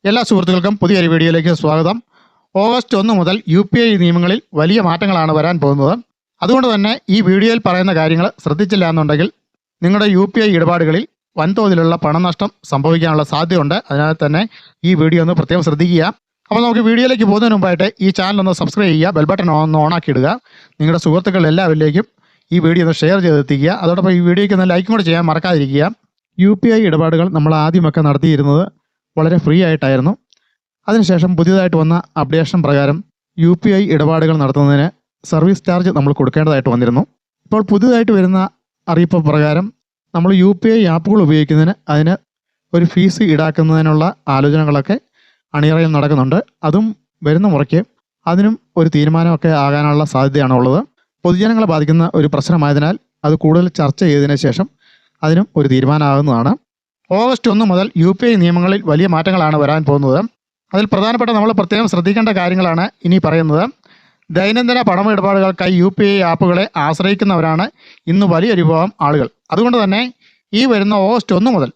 എല്ലാ സുഹൃത്തുക്കൾക്കും പുതിയൊരു വീഡിയോയിലേക്ക് സ്വാഗതം. ഓഗസ്റ്റ് 1 മുതൽ UPI നിയമങ്ങളിൽ വലിയ മാറ്റങ്ങളാണ് വരാൻ പോകുന്നത്. അതുകൊണ്ട് തന്നെ ഈ വീഡിയോയിൽ പറയുന്ന കാര്യങ്ങൾ ശ്രദ്ധിച്ചില്ല എന്നുണ്ടെങ്കിൽ നിങ്ങളുടെ UPI ഇടപാടുകളിൽ വൻതോതിലുള്ള പണനഷ്ടം സംഭവിക്കാനുള്ള സാധ്യതയുണ്ട്. അതിനാൽ തന്നെ ഈ വീഡിയോ ഒന്ന് പ്രത്യേകം ശ്രദ്ധിക്കുക. അപ്പോൾ നമുക്ക് വീഡിയോയിലേക്ക് പോകുന്നതിന് മുമ്പായിട്ട് ഈ ചാനൽ ഒന്ന് സബ്സ്ക്രൈബ് ചെയ്യുക, ബെൽ ബട്ടൺ ഒന്ന് ഓണാക്കി ഇടുക. നിങ്ങളുടെ സുഹൃത്തുക്കൾ എല്ലാവരിലേക്കും ഈ വീഡിയോ ഒന്ന് ഷെയർ ചെയ്തെത്തിക്കുക. അതോടൊപ്പം ഈ വീഡിയോയ്ക്ക് ഒന്ന് ലൈക്കും കൂടെ ചെയ്യാൻ മറക്കാതിരിക്കുക. UPI ഇടപാടുകൾ നമ്മൾ ആദ്യമൊക്കെ നടത്തിയിരുന്നത് വളരെ ഫ്രീ ആയിട്ടായിരുന്നു. അതിനുശേഷം പുതിയതായിട്ട് വന്ന അപ്ഡേഷൻ പ്രകാരം UPI ഇടപാടുകൾ നടത്തുന്നതിന് സർവീസ് ചാർജ് നമ്മൾ കൊടുക്കേണ്ടതായിട്ട് വന്നിരുന്നു. ഇപ്പോൾ പുതിയതായിട്ട് വരുന്ന അറിയിപ്പ് പ്രകാരം നമ്മൾ UPI ആപ്പുകൾ ഉപയോഗിക്കുന്നതിന് അതിന് ഒരു ഫീസ് ഈടാക്കുന്നതിനുള്ള ആലോചനകളൊക്കെ അണിയറയിൽ നടക്കുന്നുണ്ട്. അതും വരുന്ന മുറയ്ക്ക് അതിനും ഒരു തീരുമാനമൊക്കെ ആകാനുള്ള സാധ്യതയാണ് ഉള്ളത്. പൊതുജനങ്ങളെ ബാധിക്കുന്ന ഒരു പ്രശ്നമായതിനാൽ അത് കൂടുതൽ ചർച്ച ചെയ്തതിനു ശേഷം അതിനും ഒരു തീരുമാനമാകുന്നതാണ്. ഓഗസ്റ്റ് 1 മുതൽ UPI നിയമങ്ങളിൽ വലിയ മാറ്റങ്ങളാണ് വരാൻ പോകുന്നത്. അതിൽ പ്രധാനപ്പെട്ട നമ്മൾ പ്രത്യേകം ശ്രദ്ധിക്കേണ്ട കാര്യങ്ങളാണ് ഇനി പറയുന്നത്. ദൈനംദിന പണമിടപാടുകൾക്കായി UPI ആപ്പുകളെ ആശ്രയിക്കുന്നവരാണ് ഇന്ന് വലിയൊരു വിഭാഗം ആളുകൾ. അതുകൊണ്ട് തന്നെ ഈ വരുന്ന ഓഗസ്റ്റ് 1 മുതൽ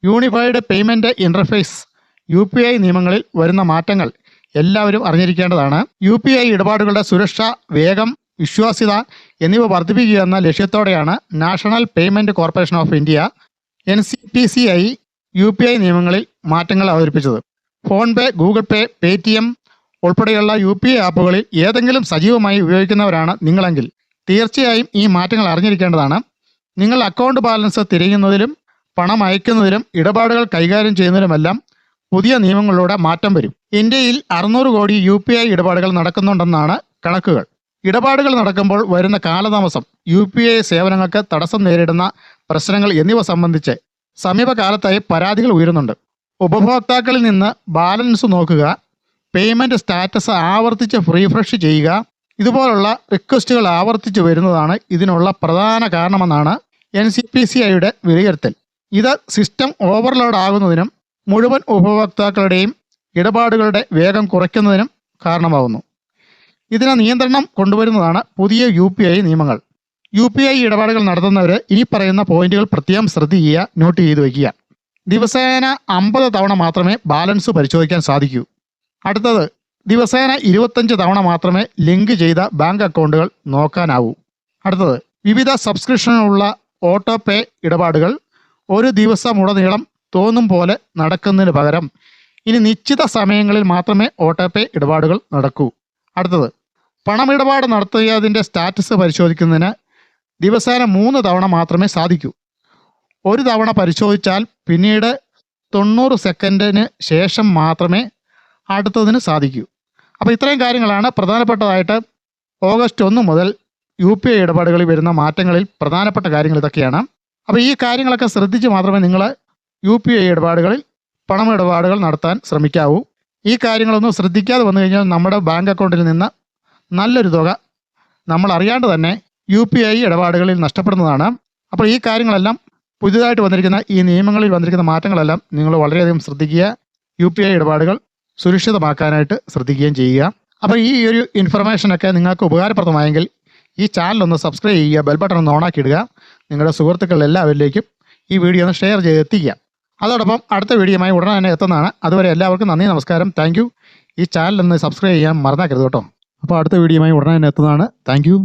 യൂണിഫൈഡ് പേയ്മെൻറ്റ് ഇൻ്റർഫേസ് UPI നിയമങ്ങളിൽ വരുന്ന മാറ്റങ്ങൾ എല്ലാവരും അറിഞ്ഞിരിക്കേണ്ടതാണ്. UPI ഇടപാടുകളുടെ സുരക്ഷ, വേഗം, വിശ്വാസ്യത എന്നിവ വർദ്ധിപ്പിക്കുക എന്ന ലക്ഷ്യത്തോടെയാണ് national payment corporation of India NCPCI UPI നിയമങ്ങളിൽ മാറ്റങ്ങൾ അവതരിപ്പിച്ചത്. ഫോൺപേ, ഗൂഗിൾ പേ, പേടിഎം ഉൾപ്പെടെയുള്ള UPI ആപ്പുകളിൽ ഏതെങ്കിലും സജീവമായി ഉപയോഗിക്കുന്നവരാണ് നിങ്ങളെങ്കിൽ തീർച്ചയായും ഈ മാറ്റങ്ങൾ അറിഞ്ഞിരിക്കേണ്ടതാണ്. നിങ്ങൾ അക്കൗണ്ട് ബാലൻസ് തിരയുന്നതിലും പണം അയക്കുന്നതിലും ഇടപാടുകൾ കൈകാര്യം ചെയ്യുന്നതിലുമെല്ലാം പുതിയ നിയമങ്ങളിലൂടെ മാറ്റം വരും. ഇന്ത്യയിൽ 600 കോടി UPI ഇടപാടുകൾ നടക്കുന്നുണ്ടെന്നാണ് കണക്കുകൾ. ഇടപാടുകൾ നടക്കുമ്പോൾ വരുന്ന കാലതാമസം, UPI സേവനങ്ങൾക്ക് തടസ്സം നേരിടുന്ന പ്രശ്നങ്ങൾ എന്നിവ സംബന്ധിച്ച് സമീപകാലത്തായി പരാതികൾ ഉയരുന്നുണ്ട്. ഉപഭോക്താക്കളിൽ നിന്ന് ബാലൻസ് നോക്കുക, പേയ്മെൻറ്റ് സ്റ്റാറ്റസ് ആവർത്തിച്ച് റീഫ്രഷ് ചെയ്യുക, ഇതുപോലുള്ള റിക്വസ്റ്റുകൾ ആവർത്തിച്ച് വരുന്നതാണ് ഇതിനുള്ള പ്രധാന കാരണമെന്നാണ് NCPCIയുടെ വിലയിരുത്തൽ. ഇത് സിസ്റ്റം ഓവർലോഡ് ആകുന്നതിനും മുഴുവൻ ഉപഭോക്താക്കളുടെയും ഇടപാടുകളുടെ വേഗം കുറയ്ക്കുന്നതിനും കാരണമാകുന്നു. ഇതിന് നിയന്ത്രണം കൊണ്ടുവരുന്നതാണ് പുതിയ UPI നിയമങ്ങൾ. UPI ഇടപാടുകൾ നടത്തുന്നവർ ഇനി പറയുന്ന പോയിന്റുകൾ പ്രത്യേകം ശ്രദ്ധിക്കുക, നോട്ട് ചെയ്ത് വയ്ക്കുക. ദിവസേന 50 തവണ മാത്രമേ ബാലൻസ് പരിശോധിക്കാൻ സാധിക്കൂ. അടുത്തത്, ദിവസേന 25 തവണ മാത്രമേ ലിങ്ക് ചെയ്ത ബാങ്ക് അക്കൗണ്ടുകൾ നോക്കാനാവൂ. അടുത്തത്, വിവിധ സബ്സ്ക്രിപ്ഷനുള്ള ഓട്ടോ പേ ഇടപാടുകൾ ഒരു ദിവസമുടനീളം തോന്നും പോലെ നടക്കുന്നതിന് പകരം ഇനി നിശ്ചിത സമയങ്ങളിൽ മാത്രമേ ഓട്ടോ പേ ഇടപാടുകൾ നടക്കൂ. അടുത്തത്, പണമിടപാട് നടത്തിയതിൻ്റെ സ്റ്റാറ്റസ് പരിശോധിക്കുന്നതിന് ദിവസേന 3 തവണ മാത്രമേ സാധിക്കൂ. ഒരു തവണ പരിശോധിച്ചാൽ പിന്നീട് 90 സെക്കൻഡിന് ശേഷം മാത്രമേ അടുത്തതിന് സാധിക്കൂ. അപ്പോൾ ഇത്രയും കാര്യങ്ങളാണ് പ്രധാനപ്പെട്ടതായിട്ട് ഓഗസ്റ്റ് 1 മുതൽ UPI ഇടപാടുകളിൽ വരുന്ന മാറ്റങ്ങളിൽ പ്രധാനപ്പെട്ട കാര്യങ്ങൾ ഇതൊക്കെയാണ്. അപ്പോൾ ഈ കാര്യങ്ങളൊക്കെ ശ്രദ്ധിച്ച് മാത്രമേ നിങ്ങൾ UPI ഇടപാടുകളിൽ പണമിടപാടുകൾ നടത്താൻ ശ്രമിക്കാവൂ. ഈ കാര്യങ്ങളൊന്നും ശ്രദ്ധിക്കാതെ വന്നു കഴിഞ്ഞാൽ നമ്മുടെ ബാങ്ക് അക്കൗണ്ടിൽ നിന്ന് നല്ലൊരു തുക നമ്മൾ അറിയാണ്ട് തന്നെ UPI ഇടപാടുകളിൽ നഷ്ടപ്പെടുന്നതാണ്. അപ്പോൾ ഈ കാര്യങ്ങളെല്ലാം പുതിയതായിട്ട് വന്നിരിക്കുന്ന ഈ നിയമങ്ങളിൽ വന്നിരിക്കുന്ന മാറ്റങ്ങളെല്ലാം നിങ്ങൾ വളരെയധികം ശ്രദ്ധിക്കുക. UPI ഇടപാടുകൾ സുരക്ഷിതമാക്കാനായിട്ട് ശ്രദ്ധിക്കുകയും ചെയ്യുക. അപ്പോൾ ഈ ഒരു ഇൻഫർമേഷനൊക്കെ നിങ്ങൾക്ക് ഉപകാരപ്രദമായെങ്കിൽ ഈ ചാനലൊന്ന് സബ്സ്ക്രൈബ് ചെയ്യുക, ബെൽ ബട്ടൺ ഒന്ന് ഓണാക്കി ഇടുക. നിങ്ങളുടെ സുഹൃത്തുക്കൾ എല്ലാവരിലേക്കും ഈ വീഡിയോ ഒന്ന് ഷെയർ ചെയ്തെത്തിക്കുക. അതോടൊപ്പം അടുത്ത വീഡിയോയുമായി ഉടനെ തന്നെ എത്തുന്നതാണ്. അതുവരെ എല്ലാവർക്കും നന്ദി, നമസ്കാരം, താങ്ക് യു. ഈ ചാനലൊന്ന് സബ്സ്ക്രൈബ് ചെയ്യാൻ മറന്നാക്കരുത് കേട്ടോ. അപ്പോൾ അടുത്ത വീഡിയോയുമായി ഉടനെ തന്നെ എത്തുന്നതാണ്. Thank you.